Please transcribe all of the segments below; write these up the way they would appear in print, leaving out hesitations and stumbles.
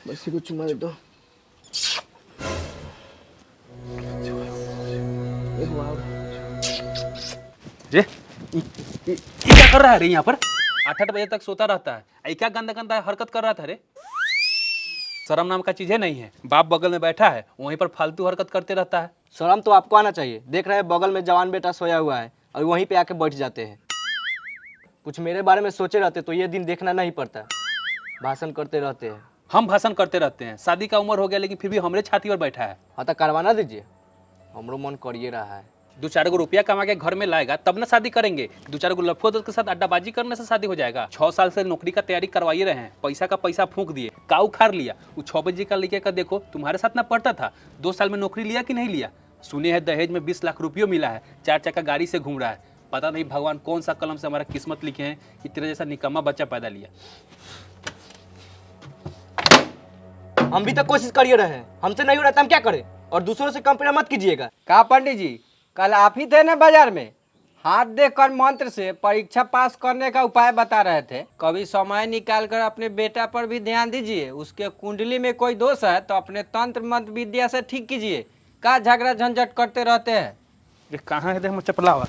बस को चुमा दे दो। रे ये क्या कर रहा है रे यहाँ पर? 8-8 बजे तक सोता रहता है। ये क्या गंदा गंदा हरकत कर रहा था रे? शर्म नाम का चीजें नहीं है। बाप बगल में बैठा है, वहीं पर फालतू हरकत करते रहता है। शर्म तो आपको आना चाहिए। देख रहे हैं बगल में जवान बेटा सोया हुआ है और वहीं पे आके बैठ जाते हैं। कुछ मेरे बारे में सोचे रहते तो ये दिन देखना नहीं पड़ता। भाषण करते रहते हैं। हम भाषण करते रहते हैं। शादी का उम्र हो गया लेकिन फिर भी हमारे छाती पर बैठा है। हाँ तो करवाना दीजिए, हमरो मन करिए रहा है। 2-4 गो रुपया कमा के घर में लाएगा तब ना शादी करेंगे। 2-4 गो लफोद के साथ अड्डाबाजी करने से शादी हो जाएगा। 6 साल से नौकरी का तैयारी करवाइए रहे हैं, पैसा का पैसा फूंक दिए, काऊ खार लिया। वो 6 बजे का लेके का देखो तुम्हारे साथ ना पढ़ता था, 2 साल में नौकरी लिया कि नहीं लिया? सुने हैं दहेज में 20 लाख रुपये मिला है, 4 चक्का गाड़ी से घूम रहा है। पता नहीं भगवान कौन सा कलम से हमारा किस्मत लिखे हैं कि तेरे जैसा निकम्मा बच्चा पैदा लिया। हम भी तो कोशिश करिए रहे हैं, हमसे नहीं हो रहा तो हम क्या करें? और दूसरों से कंपेयर मत कीजिएगा। का पंडित जी, कल आप ही थे ना बाजार में, हाथ देखकर मंत्र से परीक्षा पास करने का उपाय बता रहे थे। कभी समय निकाल कर अपने बेटा पर भी ध्यान दीजिए। उसके कुंडली में कोई दोष है तो अपने तंत्र मंत्र विद्या से ठीक कीजिए। का झगड़ा झंझट करते रहते हैं। ये कहाँ है? देख मैं चपलावा।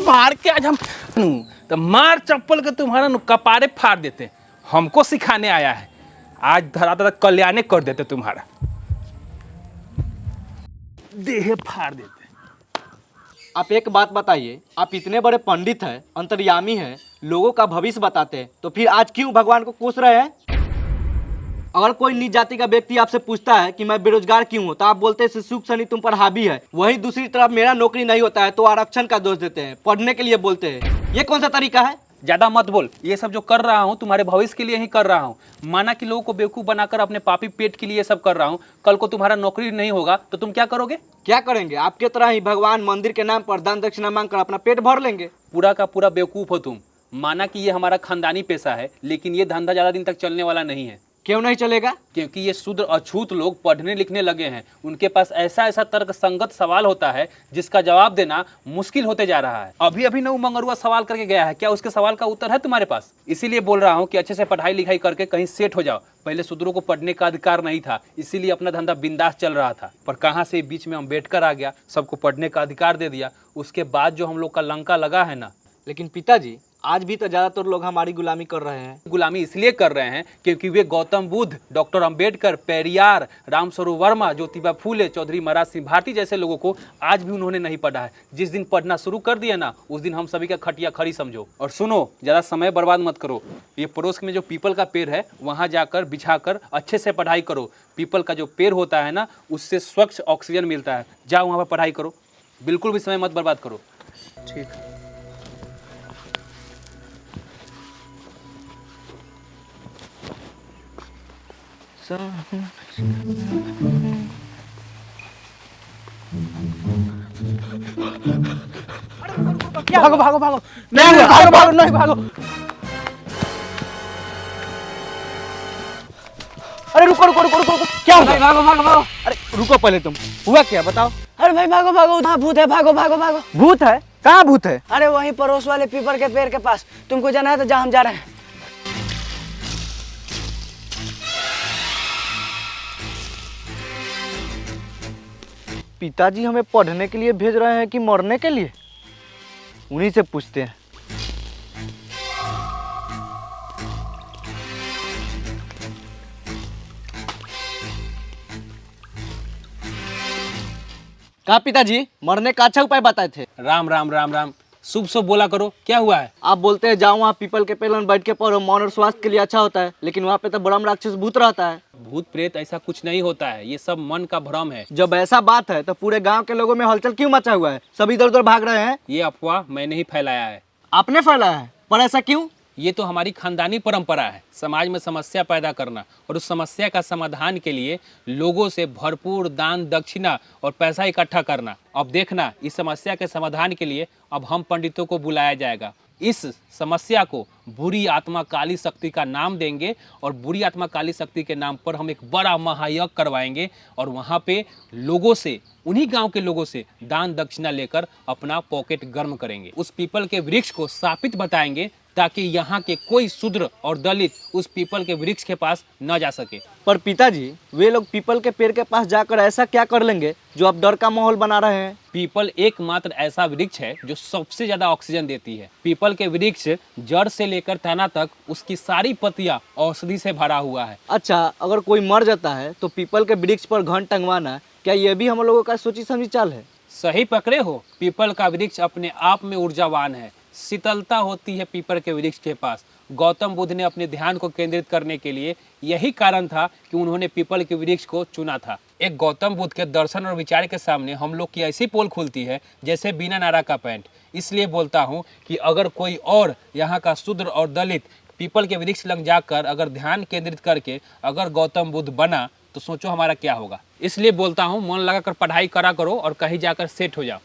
मार के आज हम तो मार चप्पल के तुम्हारा कपारे फाड़ देते। हमको सिखाने आया है, आज धरा तक कल्याणे कर देते तुम्हारा। देह फाड़ देते। आप एक बात बताइए, आप इतने बड़े पंडित हैं, अंतर्यामी हैं, लोगों का भविष्य बताते हैं, तो फिर आज क्यों भगवान को कोस रहे हैं? अगर कोई नीच जाति का व्यक्ति आपसे पूछता है कि मैं बेरोजगार क्यों हूँ, तो आप बोलते हैं सुख शनि तुम पर हावी है। वहीं दूसरी तरफ मेरा नौकरी नहीं होता है तो आरक्षण का दोष देते हैं, पढ़ने के लिए बोलते हैं। ये कौन सा तरीका है? ज्यादा मत बोल। ये सब जो कर रहा हूँ तुम्हारे भविष्य के लिए ही कर रहा हूँ। माना कि लोगों को बेवकूफ बनाकर अपने पापी पेट के लिए सब कर रहा हूँ। कल को तुम्हारा नौकरी नहीं होगा तो तुम क्या करोगे? क्या करेंगे? आपके तरह ही भगवान मंदिर के नाम पर दान दक्षिणा मांगकर अपना पेट भर लेंगे। पूरा का पूरा बेवकूफ हो तुम। माना कि ये हमारा खानदानी पेशा है, लेकिन ये धंधा ज्यादा दिन तक चलने वाला नहीं है। क्यों नहीं चलेगा? क्योंकि ये शूद्र अछूत लोग पढ़ने लिखने लगे हैं। उनके पास ऐसा ऐसा तर्क संगत सवाल होता है जिसका जवाब देना मुश्किल होते जा रहा है। अभी अभी नौ मंगरुआ सवाल करके गया है, क्या उसके सवाल का उत्तर है तुम्हारे पास? इसीलिए बोल रहा हूँ कि अच्छे से पढ़ाई लिखाई करके कहीं सेट हो जाओ। पहले शूद्रों को पढ़ने का अधिकार नहीं था, इसीलिए अपना धंधा बिंदास चल रहा था। पर कहाँ से बीच में अम्बेडकर आ गया, सबको पढ़ने का अधिकार दे दिया। उसके बाद जो हम लोग का लंका लगा है ना। लेकिन पिताजी, आज भी तो ज्यादातर लोग हमारी गुलामी कर रहे हैं। गुलामी इसलिए कर रहे हैं क्योंकि वे गौतम बुद्ध, डॉक्टर अंबेडकर, पेरियार, रामस्वरूप वर्मा, ज्योतिबा फूले, चौधरी महाराज सिंह भारती जैसे लोगों को आज भी उन्होंने नहीं पढ़ा है। जिस दिन पढ़ना शुरू कर दिया ना, उस दिन हम सभी का खटिया खड़ी समझो। और सुनो, ज़्यादा समय बर्बाद मत करो। ये पड़ोस में जो पीपल का पेड़ है वहाँ जाकर बिछाकर अच्छे से पढ़ाई करो। पीपल का जो पेड़ होता है ना, उससे स्वच्छ ऑक्सीजन मिलता है। जाओ वहाँ पर पढ़ाई करो, बिल्कुल भी समय मत बर्बाद करो। ठीक। भागो भागो भागो, नहीं भागो भागो, नहीं भागो। अरे रुको रुको रुको रुको, क्या हुआ? भागो भागो भागो। अरे रुको पहले, तुम हुआ क्या बताओ? अरे भाई भागो भागो, वहाँ भूत है, भागो भागो भागो। भूत है? कहाँ भूत है? अरे वहीं पड़ोस वाले पीपल के पेड़ के पास। तुमको जाना है तो जहाँ हम जा रहे हैं। पिताजी हमें पढ़ने के लिए भेज रहे हैं कि मरने के लिए? उन्हीं से पूछते हैं। कहा पिताजी, मरने का अच्छा उपाय बताए थे। राम राम राम राम, शुभ शुभ बोला करो, क्या हुआ है? आप बोलते हैं जाओ वहाँ पीपल के पेड़ में बैठ के पढ़ो, मन और स्वास्थ्य के लिए अच्छा होता है, लेकिन वहाँ पे तो ब्रह्म राक्षस भूत रहता है। भूत प्रेत ऐसा कुछ नहीं होता है, ये सब मन का भ्रम है। जब ऐसा बात है तो पूरे गांव के लोगों में हलचल क्यों मचा हुआ है? सब इधर उधर भाग रहे हैं। ये अफवाह मैंने ही फैलाया है। आपने फैलाया है? पर ऐसा क्यों? ये तो हमारी खानदानी परंपरा है, समाज में समस्या पैदा करना और उस समस्या का समाधान के लिए लोगों से भरपूर दान दक्षिणा और पैसा इकट्ठा करना। अब देखना, इस समस्या के समाधान के लिए अब हम पंडितों को बुलाया जाएगा। इस समस्या को बुरी आत्मा काली शक्ति का नाम देंगे और बुरी आत्मा काली शक्ति के नाम पर हम एक बड़ा महायज्ञ करवाएंगे और वहाँ पे लोगों से, उन्हीं गांव के लोगों से दान दक्षिणा लेकर अपना पॉकेट गर्म करेंगे। उस पीपल के वृक्ष को शापित बताएंगे ताकि यहाँ के कोई शूद्र और दलित उस पीपल के वृक्ष के पास न जा सके। पर पिताजी, वे लोग पीपल के पेड़ के पास जाकर ऐसा क्या कर लेंगे जो आप डर का माहौल बना रहे हैं? पीपल एकमात्र ऐसा वृक्ष है जो सबसे ज्यादा ऑक्सीजन देती है। पीपल के वृक्ष जड़ से लेकर तना तक उसकी सारी पत्तियां औषधि से भरा हुआ है। अच्छा, अगर कोई मर जाता है तो पीपल के वृक्ष पर घन टंगवाना, क्या ये भी हम लोगों का सोची समझी चाल है? सही पकड़े हो। पीपल का वृक्ष अपने आप में ऊर्जावान है। शीतलता होती है पीपल के वृक्ष के पास। गौतम बुद्ध ने अपने ध्यान को केंद्रित करने के लिए यही कारण था कि उन्होंने पीपल के वृक्ष को चुना था। एक गौतम बुद्ध के दर्शन और विचार के सामने हम लोग की ऐसी पोल खुलती है जैसे बिना नारा का पैंट। इसलिए बोलता हूँ कि अगर कोई और यहाँ का शूद्र और दलित पीपल के वृक्ष लग जाकर अगर ध्यान केंद्रित करके अगर गौतम बुद्ध बना तो सोचो हमारा क्या होगा। इसलिए बोलता हूँ मन लगाकर पढ़ाई करा करो और कहीं जाकर सेट हो जाओ।